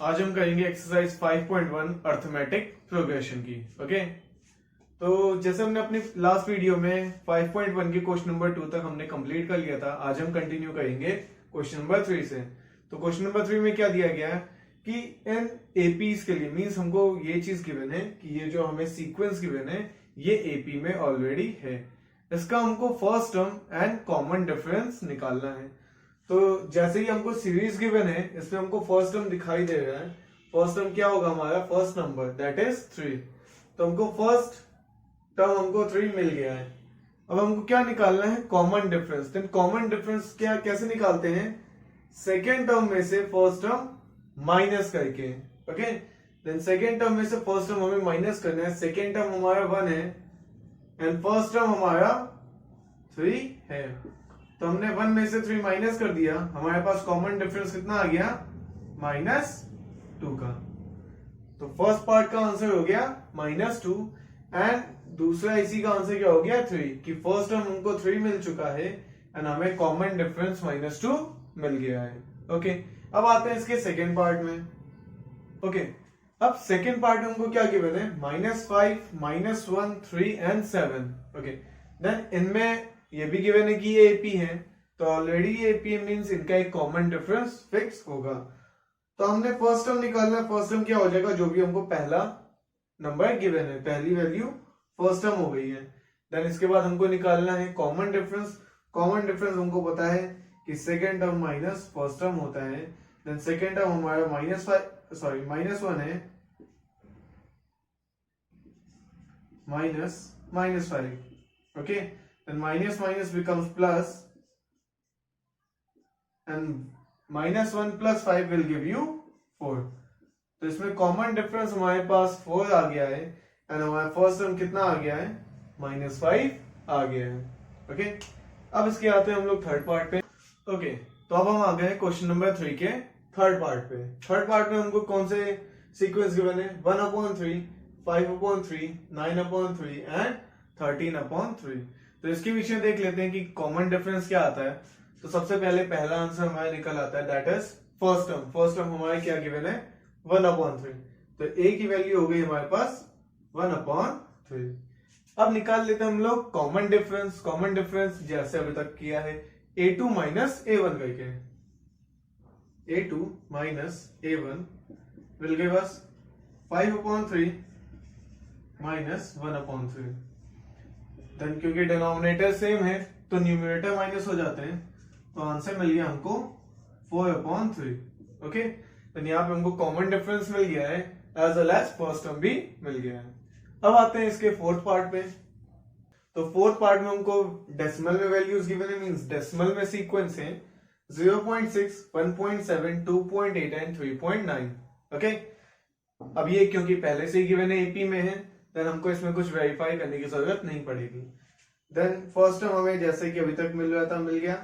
आज हम करेंगे एक्सरसाइज 5.1 अर्थमेटिक प्रोग्रेशन की। ओके, तो जैसे हमने अपनी लास्ट वीडियो में 5.1 के क्वेश्चन नंबर 2 तक हमने कंप्लीट कर लिया था। आज हम कंटिन्यू करेंगे क्वेश्चन नंबर 3 से। तो क्वेश्चन नंबर 3 में क्या दिया गया है कि इन एपीज के लिए मींस हमको ये चीज गिवन है कि ये जो हमें सीक्वेंस गिवन है ये एपी में ऑलरेडी है। इसका हमको first term and common difference निकालना है। तो जैसे ही हमको सीरीज गिवन है इसमें हमको फर्स्ट टर्म दिखाई दे रहा है। फर्स्ट टर्म क्या होगा हमारा फर्स्ट नंबर दैट इज 3। तो हमको फर्स्ट टर्म हमको 3 मिल गया है। अब हमको क्या निकालना है common difference. Then common difference क्या कैसे निकालते हैं, सेकेंड टर्म में से फर्स्ट टर्म माइनस करके। ओके, देन सेकेंड टर्म में से फर्स्ट टर्म हमें माइनस करना है। सेकेंड टर्म हमारा 1 है एंड फर्स्ट टर्म हमारा 3 है। तो हमने 1 में से 3 माइनस कर दिया, हमारे पास कॉमन डिफरेंस कितना आ गया -2 का। तो फर्स्ट पार्ट का आंसर हो गया -2 एंड दूसरा इसी का आंसर क्या हो गया 3 कि फर्स्ट टर्म हमको 3 मिल चुका है एंड हमें कॉमन डिफरेंस -2 मिल गया है। ओके, अब आते हैं इसके सेकेंड पार्ट में। ओके, अब सेकेंड पार्ट में हमको क्या गिवन है -5, -1, 3 एंड 7। ओके, देन इनमें ये भी गिवन है कि ये एपी है, तो ऑलरेडी ये एपी मींस इनका एक कॉमन डिफरेंस फिक्स होगा। तो हमने फर्स्ट टर्म निकालना है। फर्स्ट टर्म क्या हो जाएगा, जो भी हमको पहला नंबर गिवन है, पहली वैल्यू फर्स्ट टर्म हो गई है। देन इसके बाद हमको निकालना है कॉमन डिफरेंस। कॉमन डिफरेंस हमको पता है कि second term minus first term होता है। देन सेकेंड टर्म हमारा -1 है -5। Okay, then minus becomes plus and -1 + 5 will give you 4। तो इसमें कॉमन डिफरेंस हमारे पास 4 आ गया है एंड हमारा फर्स्ट टर्म कितना आ गया है -5 आ गया है। ओके, अब इसके आते हैं हम लोग थर्ड पार्ट पे। ओके, तो अब हम आ गए क्वेश्चन नंबर 3 के थर्ड पार्ट पे। थर्ड पार्ट में हमको कौन से सीक्वेंस गिवन है 1/3, 5/3, 9/3 एंड 13/3। तो इसके विषय देख लेते हैं कि कॉमन डिफरेंस क्या आता है। तो सबसे पहले पहला आंसर हमारा निकल आता है that is first term. First term हमारे क्या गिवन है 1/3। तो ए की वैल्यू हो गई हमारे पास 1/3। अब निकाल लेते हैं हम लोग कॉमन डिफरेंस। कॉमन डिफरेंस जैसे अभी तक किया है a2 - a1 करके। a2 - a1 will give us 5/3 -1/3। Then क्योंकि डिनोमिनेटर सेम है तो न्यूमरेटर माइनस हो जाते हैं, तो आंसर मिल गया हमको 4/3। ओके, तो यहाँ पे हमको कॉमन डिफरेंस मिल गया है as well as first term भी मिल गया है। अब आते हैं इसके फोर्थ पार्ट पे। तो फोर्थ पार्ट में हमको डेसिमल में वैल्यूज गिवन है, मींस डेसिमल में सीक्वेंस है 0.6, 1.7, 2.8 एंड 3.9। ओके, अब ये क्योंकि पहले से ही गिवन है एपी में है, देन हमको इसमें कुछ वेरीफाई करने की जरूरत नहीं पड़ेगी। देन फर्स्ट टर्म हमें जैसे कि अभी तक मिल रहा था मिल गया।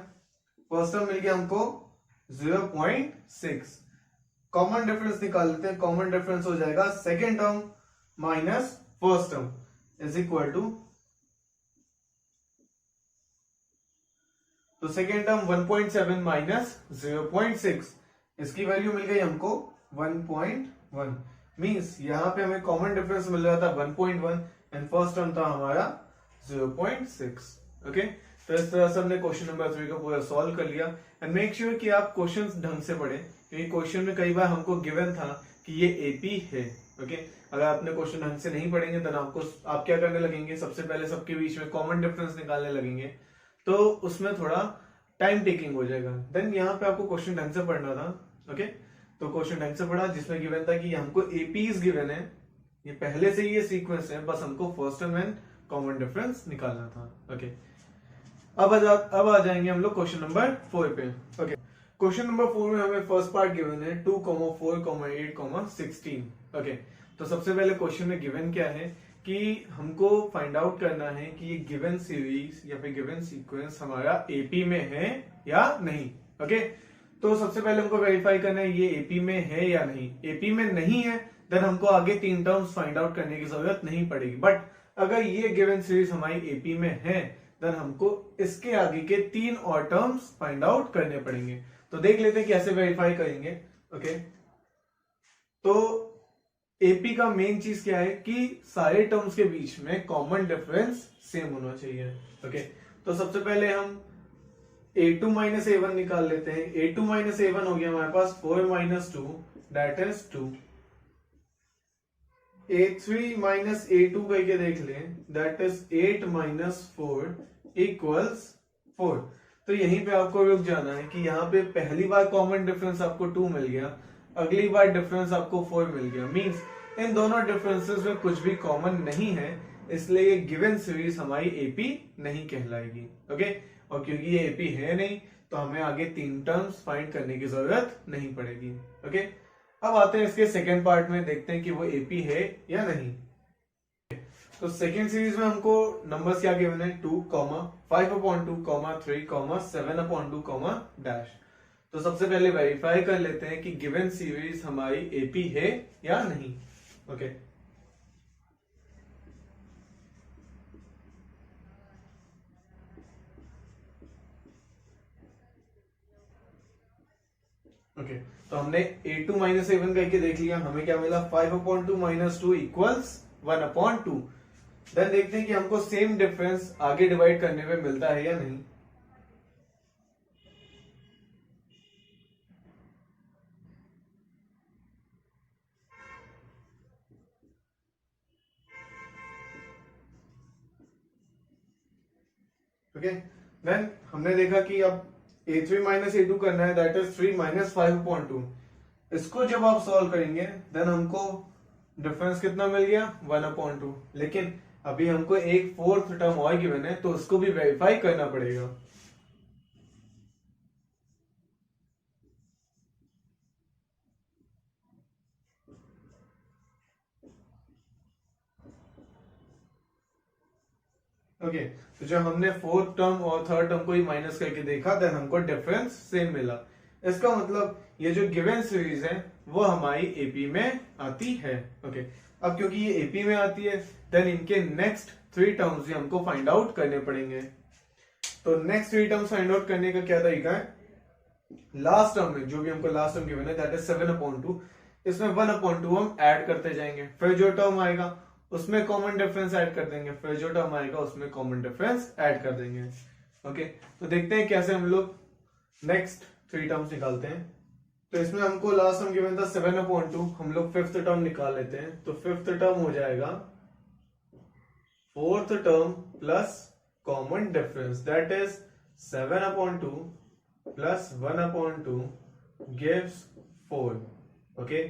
फर्स्ट टर्म मिल गया हमको 0.6। कॉमन डिफरेंस निकाल लेते हैं। कॉमन डिफरेंस हो जाएगा second term minus first term is equal to, तो सेकेंड टर्म 1.7 माइनस 0.6, इसकी वैल्यू मिल गई हमको 1.1। मींस यहाँ पे हमें कॉमन डिफरेंस मिल रहा था 1.1 एंड फर्स्ट टर्म था हमारा 0.6। ओके, तो इस तरह से हमने क्वेश्चन नंबर 3 को पूरा सॉल्व कर लिया। एंड मेक श्योर कि आप क्वेश्चंस ढंग से पढ़ें, क्योंकि क्वेश्चन में कई बार हमको गिवन था कि ये एपी है। ओके, अगर आपने क्वेश्चन ढंग से नहीं पढ़ेंगे तो आप क्या करने लगेंगे, सबसे पहले सबके बीच में कॉमन डिफरेंस निकालने लगेंगे, तो उसमें थोड़ा टाइम टेकिंग हो जाएगा। देन यहाँ पे आपको क्वेश्चन ढंग से पढ़ना था। ओके, तो क्वेश्चन ढंग से पढ़ा जिसमें गिवन था कि हमको एपीज गिवन है, ये पहले से ही ये सीक्वेंस है, बस हमको first term and common difference निकालना था। ओके, अब आ जाएंगे हम लोग क्वेश्चन नंबर 4 पे। ओके, क्वेश्चन नंबर 4 में हमें फर्स्ट पार्ट गिवन है 2, 4, 8, 16। ओके, तो सबसे पहले क्वेश्चन में गिवन क्या है कि हमको फाइंड आउट करना है कि ये गिवन सीरीज या फिर गिवन सीक्वेंस हमारा एपी में है या नहीं। ओके, तो सबसे पहले हमको वेरीफाई करना है ये एपी में है या नहीं। एपी में नहीं है देन हमको आगे 3 टर्म्स फाइंड आउट करने की जरूरत नहीं पड़ेगी। बट अगर ये गिवन सीरीज हमारी एपी में है देन हमको इसके आगे के 3 और टर्म्स फाइंड आउट करने पड़ेंगे। तो देख लेते हैं कैसे वेरीफाई करेंगे। ओके, तो एपी का मेन चीज क्या है कि सारे टर्म्स के बीच में कॉमन डिफरेंस सेम होना चाहिए। ओके, तो सबसे पहले हम a2 माइनस a1 निकाल लेते हैं। a2 माइनस a1 हो गया हमारे पास 4 minus 2 that is 2। a3 minus a2 करके देख लें, दैट इज 8 माइनस 4 इक्वल्स 4। तो यहीं पे आपको रुक जाना है कि यहाँ पे पहली बार कॉमन डिफरेंस आपको 2 मिल गया, अगली बार डिफरेंस आपको 4 मिल गया, मींस इन दोनों डिफरेंसेस में कुछ भी कॉमन नहीं है, इसलिए ये गिवन सीरीज हमारी एपी नहीं कहलाएगी। ओके, और क्योंकि ये एपी है नहीं तो हमें आगे 3 टर्म्स फाइंड करने की जरूरत नहीं पड़ेगी। ओके, अब आते हैं इसके सेकेंड पार्ट में, देखते हैं कि वो एपी है या नहीं। तो सेकेंड सीरीज में हमको नंबर्स क्या गिवन है, 2, 5/2, 3, 7/2, डैश। तो सबसे पहले वेरीफाई कर लेते हैं कि गिवन सीरीज हमारी एपी है या नहीं। ओके, ओके, तो हमने a2 माइनस a1 करके देख लिया, हमें क्या मिला, 5/2 माइनस 2 इक्वल्स 1/2। देन देखते हैं कि हमको सेम डिफरेंस आगे डिवाइड करने में मिलता है या नहीं। ओके, देन हमने देखा कि अब a3 माइनस a2 करना है, दैट इज 3 माइनस 5/2। इसको जब आप सॉल्व करेंगे देन हमको डिफरेंस कितना मिल गया, 1/2। लेकिन अभी हमको एक फोर्थ टर्म और गिवन है तो उसको भी वेरीफाई करना पड़ेगा। ओके, तो जब हमने फोर्थ टर्म और थर्ड टर्म को ही माइनस करके देखा देन हमको डिफरेंस सेम मिला। इसका मतलब ये जो गिवन सीरीज है वो हमारी एपी में आती है। ओके, अब क्योंकि ये एपी में आती है देन इनके नेक्स्ट 3 टर्म्स भी हमको फाइंड आउट करने पड़ेंगे। तो नेक्स्ट 3 टर्म्स फाइंड आउट करने का क्या तरीका है, लास्ट टर्म में जो भी हमको लास्ट टर्म गिवन है दैट इज 7/2, इसमें 1/2 हम ऐड करते जाएंगे, फिर जो टर्म आएगा उसमें कॉमन डिफरेंस ऐड कर देंगे, फिर जो टर्म आएगा उसमें कॉमन डिफरेंस ऐड कर देंगे। ओके, तो देखते हैं कैसे हम लोग नेक्स्ट 3 टर्म्स निकालते हैं। तो इसमें हमको लास्ट टर्म गिवन था 7/2, हम लोग फिफ्थ टर्म निकाल लेते हैं। तो फिफ्थ टर्म हो जाएगा fourth term plus common difference that is 7/2 plus 1/2 gives 4। Okay,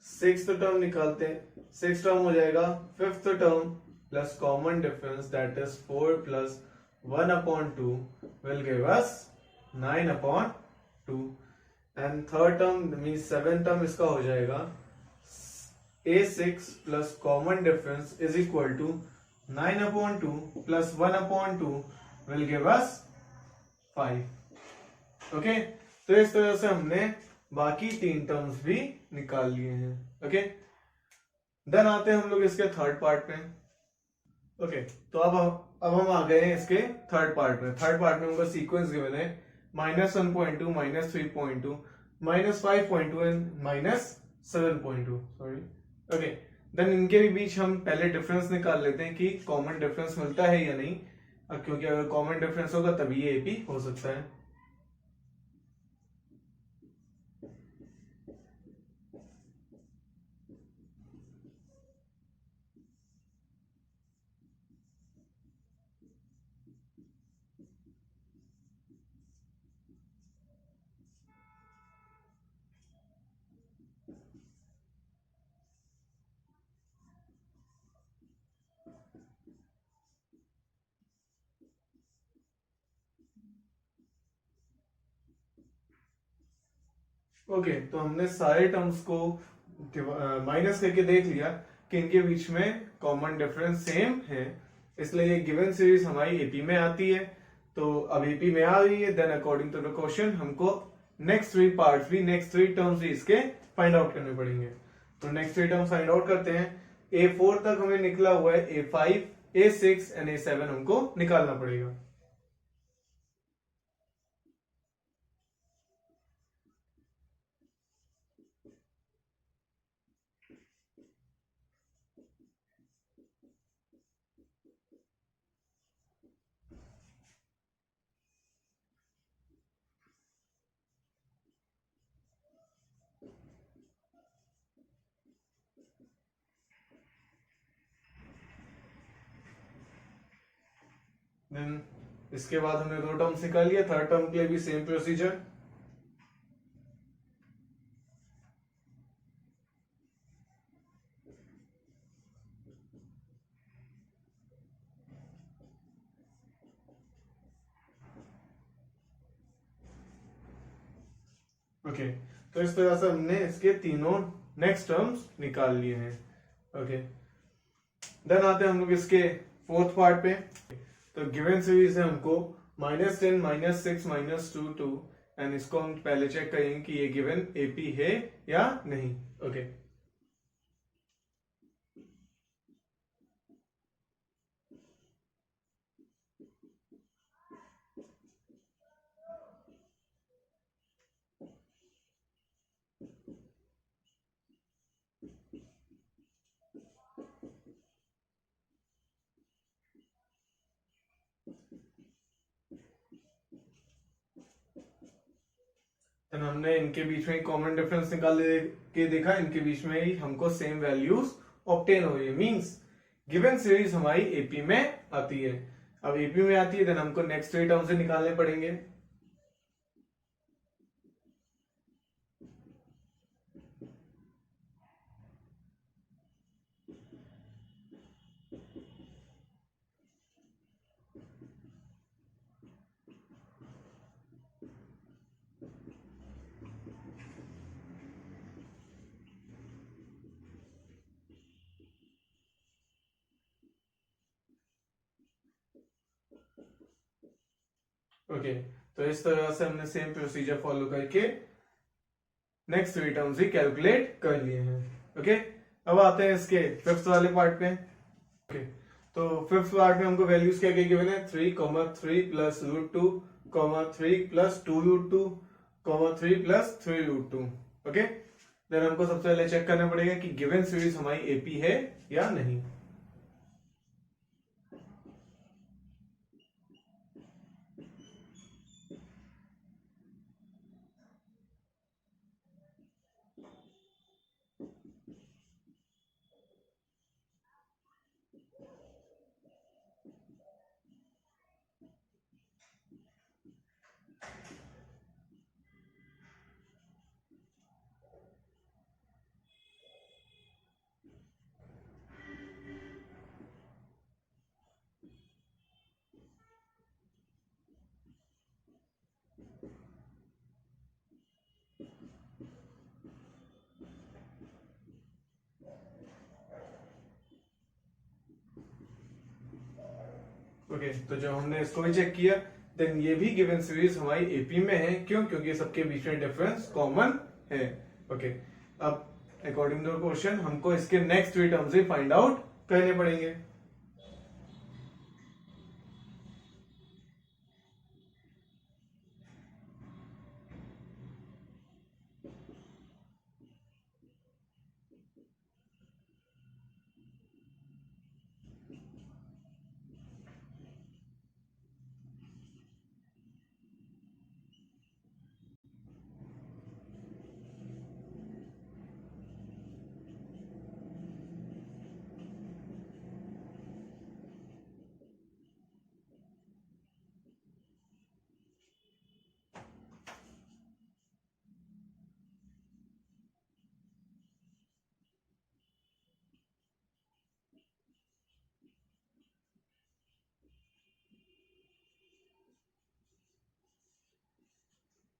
sixth term निकालते हैं, सिक्स टर्म हो जाएगा fifth term plus common difference that is 4 plus 1/2 will give us 9/2। And third term means seven term इसका हो जाएगा a6 plus common difference is equal to 9/2 plus 1/2 will give us 5। Okay, तो इस तरह से हमने बाकी 3 टर्म्स भी निकाल लिए हैं। ओके, देन आते हैं हम लोग इसके थर्ड पार्ट में। ओके, तो अब हम आ गए हैं इसके थर्ड पार्ट में। थर्ड पार्ट में हमको सीक्वेंस गिवन है -1.2, -3.2, -5.2 एंड -7.2, सॉरी। ओके, देन इनके भी बीच हम पहले डिफरेंस निकाल लेते हैं कि कॉमन डिफरेंस मिलता है या नहीं, क्योंकि अगर कॉमन डिफरेंस होगा तभी ये एपी हो सकता है। ओके, तो हमने सारे टर्म्स को माइनस करके देख लिया कि इनके बीच में कॉमन डिफरेंस सेम है, इसलिए ये गिवन सीरीज हमारी एपी में आती है। तो अब एपी में आ रही है then according to the question हमको नेक्स्ट 3 पार्ट्स भी, नेक्स्ट 3 टर्म्स भी इसके फाइंड आउट करने पड़ेंगे। तो नेक्स्ट 3 टर्म्स फाइंड आउट करते हैं। A4 तक हमें निकला हुआ है, A5, A6 एंड A7 हमको निकालना पड़ेगा। देन इसके बाद हमने दो टर्म्स निकाल लिया, थर्ड टर्म के लिए भी सेम प्रोसीजर। ओके तो इस तरह से हमने इसके तीनों नेक्स्ट टर्म्स निकाल लिए हैं। ओके देन आते हैं हम लोग इसके फोर्थ पार्ट पे। तो गिवन सीरीज है हमको -10 -6 -2 एंड इसको हम पहले चेक करेंगे कि ये गिवन एपी है या नहीं। ओके तो हमने इनके बीच में कॉमन डिफरेंस निकाल के देखा, इनके बीच में ही हमको सेम वैल्यूज ऑब्टेन हो रही है, मींस गिवन सीरीज हमारी एपी में आती है। अब एपी में आती है देन हमको नेक्स्ट थ्री टर्म से निकालने पड़ेंगे। ओके तो इस तरह से हमने सेम प्रोसीजर फॉलो करके नेक्स्ट थ्री टर्म्स ही कैलकुलेट कर लिए हैं। ओके अब आते हैं इसके फिफ्थ वाले पार्ट पे। ओके तो फिफ्थ पार्ट में हमको वैल्यूज क्या क्या गिवन है, 3, 3 plus √2, 3 plus 2√2, 3 plus 3√2। Okay then हमको सबसे पहले चेक करना पड़ेगा कि गिवन सीरीज हमारी एपी है या नहीं। ओके तो जब हमने इसको भी चेक किया देन ये भी गिवन सीरीज हमारी एपी में है, क्यों, क्योंकि सबके बीच में डिफरेंस कॉमन है। ओके अब अकॉर्डिंग टू क्वेश्चन हमको इसके नेक्स्ट थ्री टर्म्स ही फाइंड आउट करने पड़ेंगे।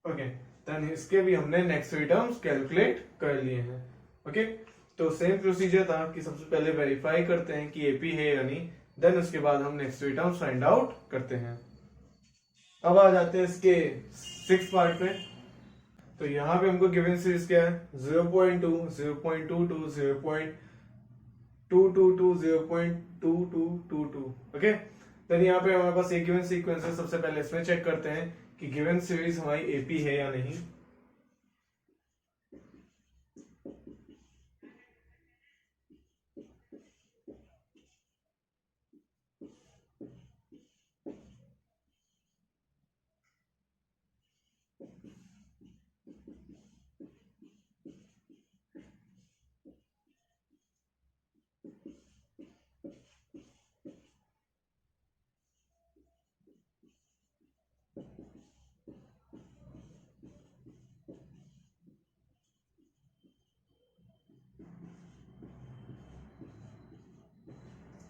ओके देन इसके भी हमने नेक्स्ट थ्री टर्म्स कैलकुलेट कर लिए हैं। ओके तो सेम प्रोसीजर था कि सबसे पहले वेरीफाई करते हैं कि एपी है या नहीं, देन उसके बाद हम next three terms find out करते हैं। अब आ जाते हैं इसके सिक्स पार्ट पे। तो यहाँ पे हमको गिवन सीरीज क्या है, 0.2, 0.22, 0.222, 0.2222। ओके देन यहाँ पे हमारे पास एक गिवन सीक्वेंस है, सबसे पहले इसमें चेक करते हैं कि गिवन सीरीज हमारी एपी है या नहीं।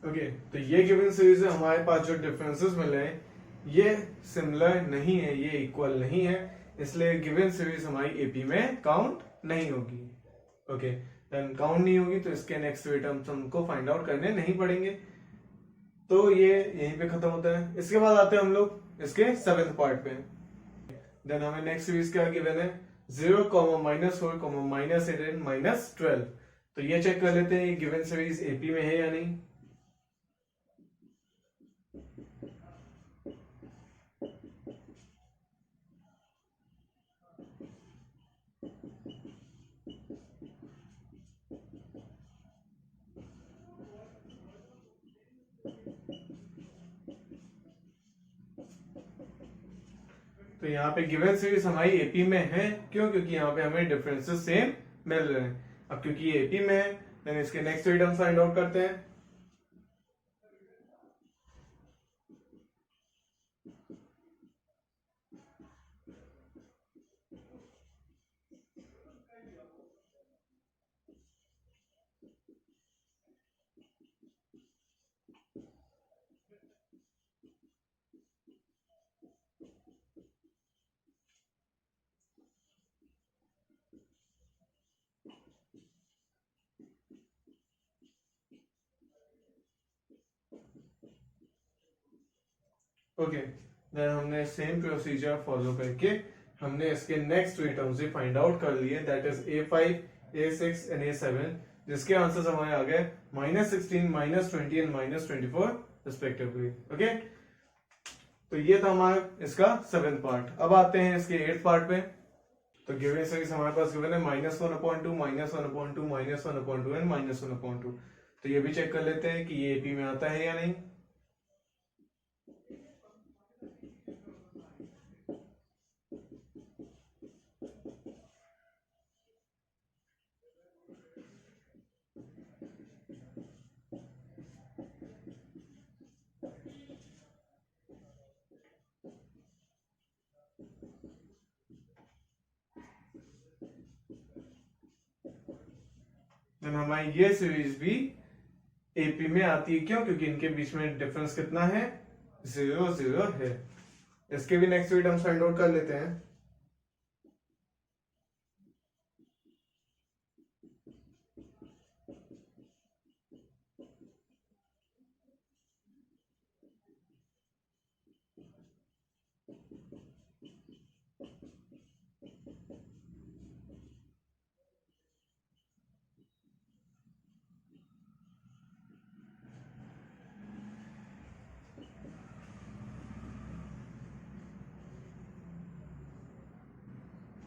ओके, तो ये गिवन सीरीज है, हमारे पास जो डिफरेंसेस मिले हैं ये सिमिलर नहीं है, ये इक्वल नहीं है, इसलिए गिवन सीरीज हमारी एपी में काउंट नहीं होगी। ओके, देन काउंट नहीं होगी तो इसके नेक्स्ट टर्म्स हमको फाइंड आउट करने नहीं पड़ेंगे। तो ये यहीं पे खत्म होता है। इसके बाद आते हैं हम लोग इसके सेवेंथ पार्ट पे। देन हमें नेक्स्ट सीरीज क्या गिवन है, 0, -4, -8 एंड -12। तो ये चेक कर लेते हैं ये गिवन सीरीज एपी में है या नहीं। तो यहाँ पे गिवन सीरीज हमारी एपी में है, क्यों? क्योंकि यहाँ पे हमें डिफरेंसेस सेम मिल रहे हैं। अब क्योंकि ये एपी में है, देन इसके नेक्स्ट आइटम फाइंड आउट करते हैं। ओके, देन हमने सेम प्रोसीजर फॉलो करके हमने इसके नेक्स्ट टू टर्म्स भी फाइंड आउट कर लिए, that is A5, A6 and A7, जिसके आंसर्स हमारे आ गए -16, -20 एंड -24 रिस्पेक्टिवली। ओके, तो ये था हमारा इसका सेवेंथ पार्ट। अब आते हैं इसके एट्थ पार्ट पे। तो गिवन सीरीज हमारे पास गिवन है -1/2, -1/2, -1/2 एंड -1/2। तो ये भी चेक कर लेते हैं कि ये एपी में आता है या नहीं। देन हमारी ये सीरीज भी एपी में आती है, क्यों? क्योंकि इनके बीच में डिफरेंस कितना है, 0, 0 है। इसके भी नेक्स्ट वीडियो हम फाइंड आउट कर लेते हैं।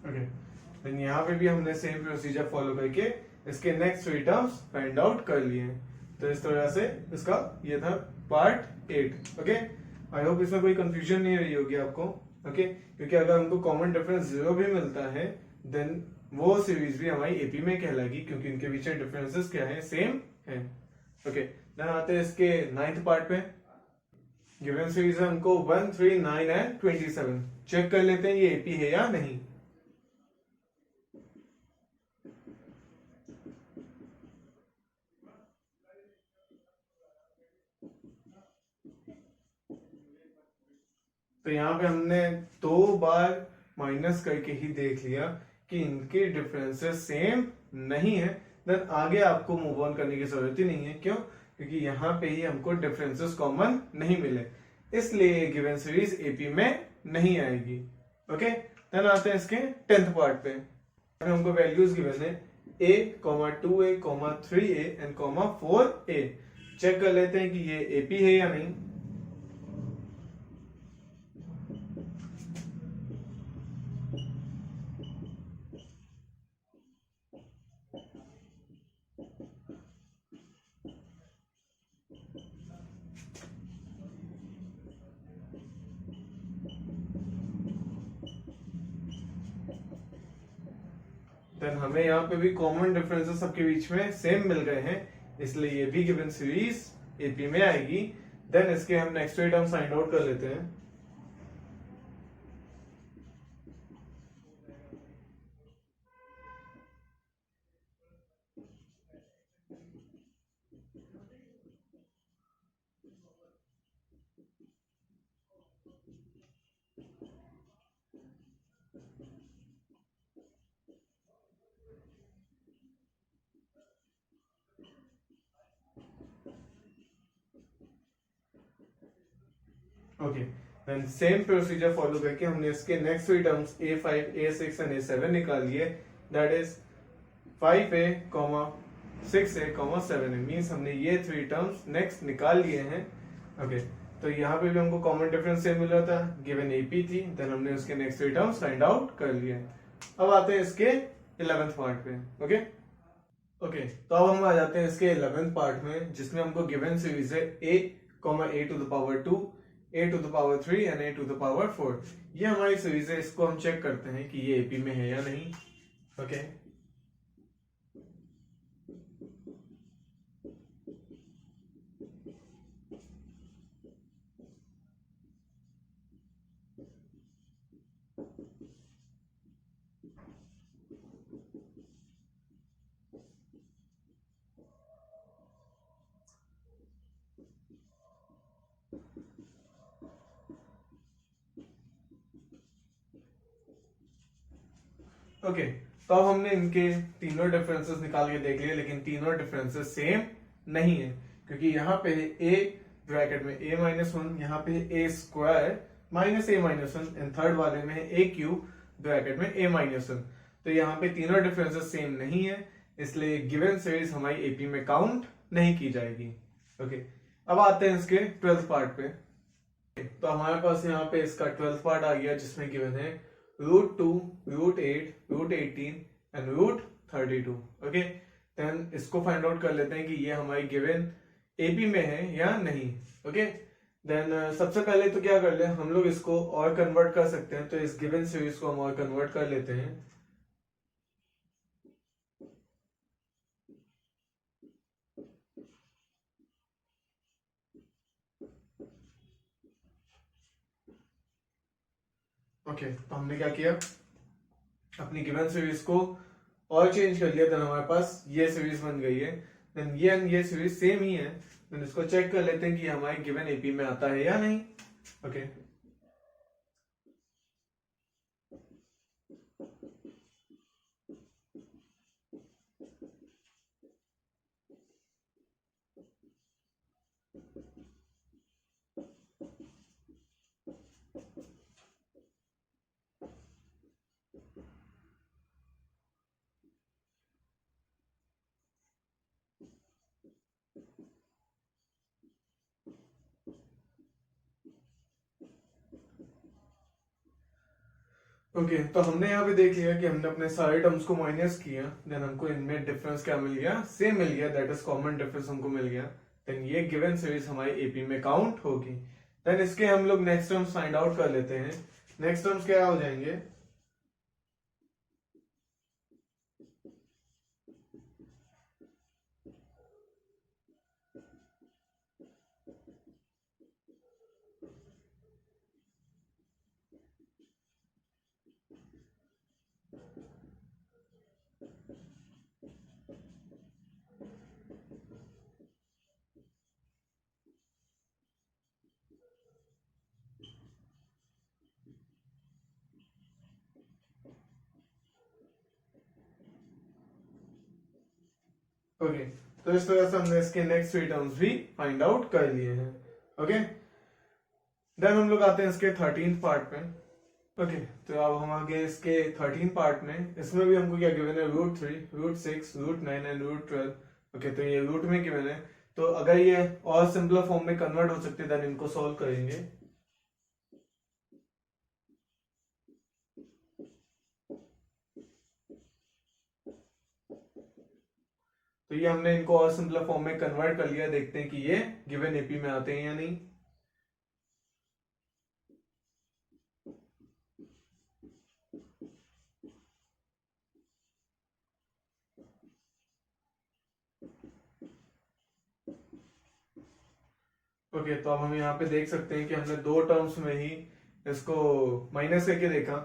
ओके, देन यहाँ पे भी हमने सेम प्रोसीजर फॉलो करके इसके next three terms find out कर लिए। तो इस तरह से इसका ये था पार्ट 8। ओके, आई होप इसमें कोई कंफ्यूजन नहीं रही होगी आपको। ओके, क्योंकि अगर हमको कॉमन डिफरेंस 0 भी मिलता है, देन वो सीरीज भी हमारी एपी में कहलाएगी, क्योंकि इनके बीच में डिफरेंसेस क्या है, सेम है। ओके, देन आते हैं इसके नाइन्थ पार्ट पे। गिवन सीरीज है हमको 1, 3, 9 एंड 27। चेक कर लेते हैं ये एपी है या नहीं। तो यहाँ पे हमने 2 बार माइनस करके ही देख लिया कि इनके डिफरेंसेस सेम नहीं है। देन आगे आपको मूव ऑन करने की जरूरत ही नहीं है, क्यों? क्योंकि यहाँ पे ही हमको डिफरेंसेस कॉमन नहीं मिले, इसलिए गिवन सीरीज एपी में नहीं आएगी। ओके, देन आते हैं इसके 10th पार्ट पे। हमको वैल्यूज गिवन है a, 2a, 3a and 4a। Check कर लेते हैं कि ये एपी है या नहीं। देन हमें यहाँ पे भी कॉमन डिफरेंसेस सबके बीच में सेम मिल गए हैं, इसलिए ये भी गिवन सीरीज एपी में आएगी। देन इसके हम नेक्स्ट टर्म फाइंड आउट कर लेते हैं। देन सेम प्रोसीजर फॉलो करके हमने इसके next three terms a5 a6 and a7 निकाल लिए, that is 5a, 6a, 7a, means हमने ये थ्री टर्म्स नेक्स्ट निकाल लिए हैं। ओके, तो यहाँ पे भी हमको कॉमन डिफरेंस सेम मिला था, गिवन एपी थी, देन हमने उसके next three terms find out कर लिए। अब आते हैं इसके 11th पार्ट पे। ओके, तो अब हम आ जाते हैं इसके 11th पार्ट में, जिसमें हमको गिवन सीरीज है a, a to the power 2, a to the power 3 and a to the power 4। ये हमारी सीरीज है, इसको हम चेक करते हैं कि ये एपी में है या नहीं। ओके, ओके, तो अब हमने इनके तीनों डिफरेंसेस निकाल के देख लिए, लेकिन तीनों डिफरेंसेस सेम नहीं है, क्योंकि यहाँ पे a ब्रैकेट में a -1, यहाँ पे a square minus a -1 and third वाले में a क्यूब ब्रैकेट में a -1। तो यहाँ पे तीनों डिफरेंसेस सेम नहीं है, इसलिए गिवन सीरीज हमारी एपी में काउंट नहीं की जाएगी। ओके, अब आते हैं इसके 12th पार्ट पे। तो हमारे पास यहाँ पे इसका 12th पार्ट आ गया, जिसमें गिवन है √2, √8, √18 एंड √32। ओके, देन इसको फाइंड आउट कर लेते हैं कि ये हमारी गिवन एपी में है या नहीं। ओके, देन सबसे पहले तो क्या कर ले, हम लोग इसको और कन्वर्ट कर सकते हैं, तो इस गिवन सीरीज को हम और कन्वर्ट कर लेते हैं। ओके, तो हमने क्या किया, अपनी गिवन सीरीज को और चेंज कर लिया, देन हमारे पास ये सीरीज बन गई है। देन ये सीरीज सेम ही है, देन इसको चेक कर लेते हैं कि हमारे गिवन एपी में आता है या नहीं। ओके, ओके, तो हमने यहाँ पे देख लिया कि हमने अपने सारे टर्म्स को माइनस किया, देन हमको इनमें डिफरेंस क्या मिल गया, सेम मिल गया, दैट इज कॉमन डिफरेंस हमको मिल गया। देन ये गिवन सीरीज हमारी एपी में काउंट होगी। देन इसके हम लोग नेक्स्ट टर्म्स फाइंड आउट कर लेते हैं। नेक्स्ट टर्म्स क्या हो जाएंगे, ओके, तो इस तरह से हमने इसके नेक्स्ट थ्री टर्म्स भी फाइंड आउट कर लिए हैं। ओके, देन हम लोग आते हैं इसके 13th पार्ट पे। ओके, तो अब हम आगे इसके 13th पार्ट में, इसमें भी हमको क्या गिवन है, √3, √6, √9 एंड √12। ओके, तो ये रूट में गिवन है, तो अगर ये और सिंपलर फॉर्म में कन्वर्ट हो सकते हैं, देन इनको सॉल्व करेंगे। तो ये हमने इनको और सिंपलर फॉर्म में कन्वर्ट कर लिया, देखते हैं कि ये गिवन एपी में आते हैं या नहीं। ओके, तो अब हम यहाँ पे देख सकते हैं कि हमने दो टर्म्स में ही इसको माइनस करके देखा,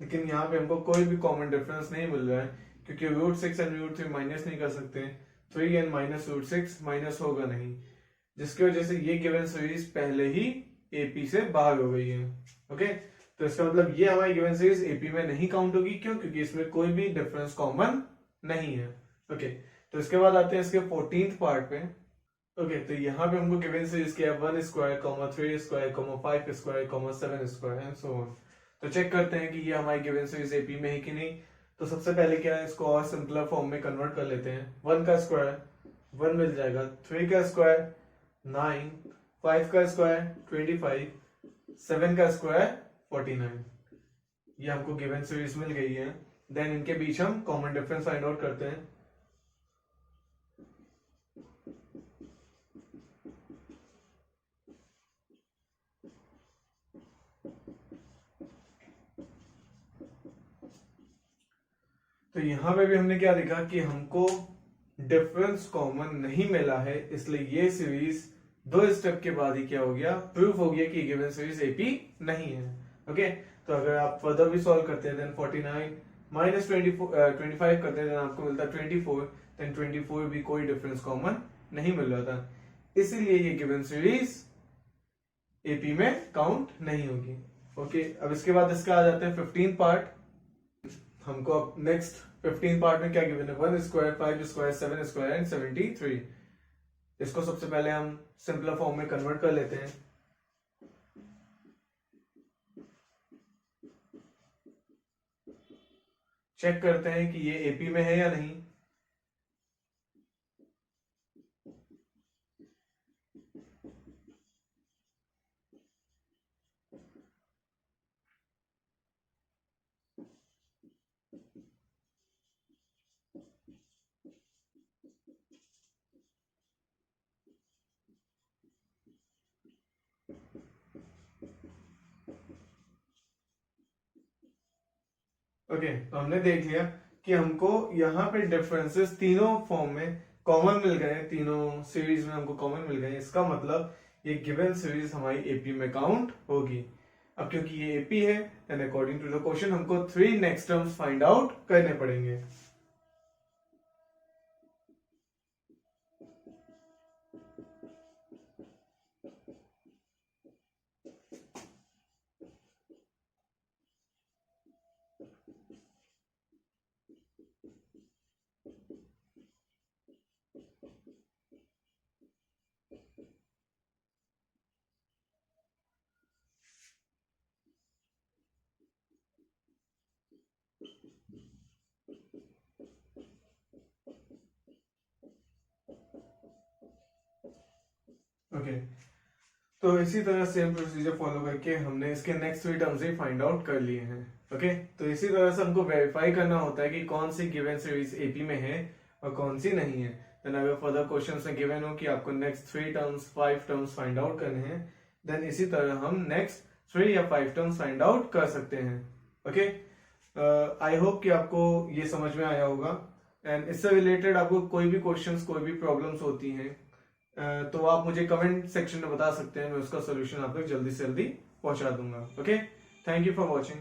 लेकिन यहाँ पे हमको कोई भी कॉमन डिफरेंस नहीं मिल रहा है, क्योंकि √6 एंड √3 माइनस नहीं कर सकते, 3 एंड -√6 माइनस होगा नहीं, जिसकी वजह से ये गिवन सीरीज पहले ही एपी से बाहर हो गई है। ओके, तो इसका मतलब ये हमारी गिवन सीरीज एपी में नहीं काउंट होगी, क्यों, क्योंकि इसमें कोई भी डिफरेंस कॉमन नहीं है। ओके, तो इसके बाद आते हैं इसके 14th पार्ट पे। ओके तो यहाँ पे हमको गिवन सीरीज क्या है 1 square comma 3 square comma 5 square comma 7 square and so on. तो चेक करते हैं कि ये हमारी गिवन सीरीज एपी में है कि नहीं। तो सबसे पहले क्या है, इसको और सिंपलर फॉर्म में कन्वर्ट कर लेते हैं। 1 का स्क्वायर 1 मिल जाएगा, 3 का स्क्वायर 9, 5 का स्क्वायर 25, 7 का स्क्वायर 49। ये हमको गिवन सीरीज मिल गई है। देन इनके बीच हम कॉमन डिफरेंस फाइंड आउट करते हैं। तो यहां पे भी हमने क्या देखा कि हमको डिफरेंस कॉमन नहीं मिला है, इसलिए ये सीरीज 2 स्टेप के बाद ही क्या हो गया, प्रूफ हो गया कि गिवन सीरीज एपी नहीं है। ओके तो अगर आप फर्दर भी सॉल्व करते हैं देन 49 माइनस 25 करते हैं देन आपको मिलता है 24, देन 24 भी कोई डिफरेंस कॉमन नहीं मिल रहा था, इसीलिए ये गिवन सीरीज एपी में काउंट नहीं होगी। ओके अब इसके बाद इसका आ जाते हैं 15 पार्ट। हमको अब नेक्स्ट 15 पार्ट में क्या गिवन है, 1 स्क्वायर 5 स्क्वायर 7 स्क्वायर एंड 73। इसको सबसे पहले हम सिंपलर फॉर्म में कन्वर्ट कर लेते हैं। चेक करते हैं कि ये एपी में है या नहीं। ओके तो हमने देख लिया कि हमको यहाँ पे डिफरेंसेस तीनों फॉर्म में कॉमन मिल गए, तीनों सीरीज में हमको कॉमन मिल गए। इसका मतलब ये गिवन सीरीज हमारी एपी में काउंट होगी। अब क्योंकि ये एपी है then according to the question हमको 3 नेक्स्ट टर्म्स फाइंड आउट करने पड़ेंगे। ओके तो इसी तरह सेम प्रोसीजर फॉलो करके हमने इसके नेक्स्ट 3 टर्म्स ही फाइंड आउट कर लिए हैं। ओके तो इसी तरह से हमको वेरीफाई करना होता है कि कौन सी गिवन सीरीज एपी में है और कौन सी नहीं है। देन अगर फर्दर क्वेश्चंस में गिवन हो कि आपको next 3 terms 5 terms find out करने हैं, देन इसी तरह हम नेक्स्ट 3 या 5 टर्म्स फाइंड आउट कर सकते हैं। ओके आई होप कि आपको ये समझ में आया होगा। एंड इससे रिलेटेड आपको कोई भी क्वेश्चंस कोई भी प्रॉब्लम्स होती हैं तो आप मुझे कमेंट सेक्शन में बता सकते हैं, मैं उसका सोल्यूशन आप तक जल्दी से जल्दी पहुंचा दूंगा। Okay thank you for watching.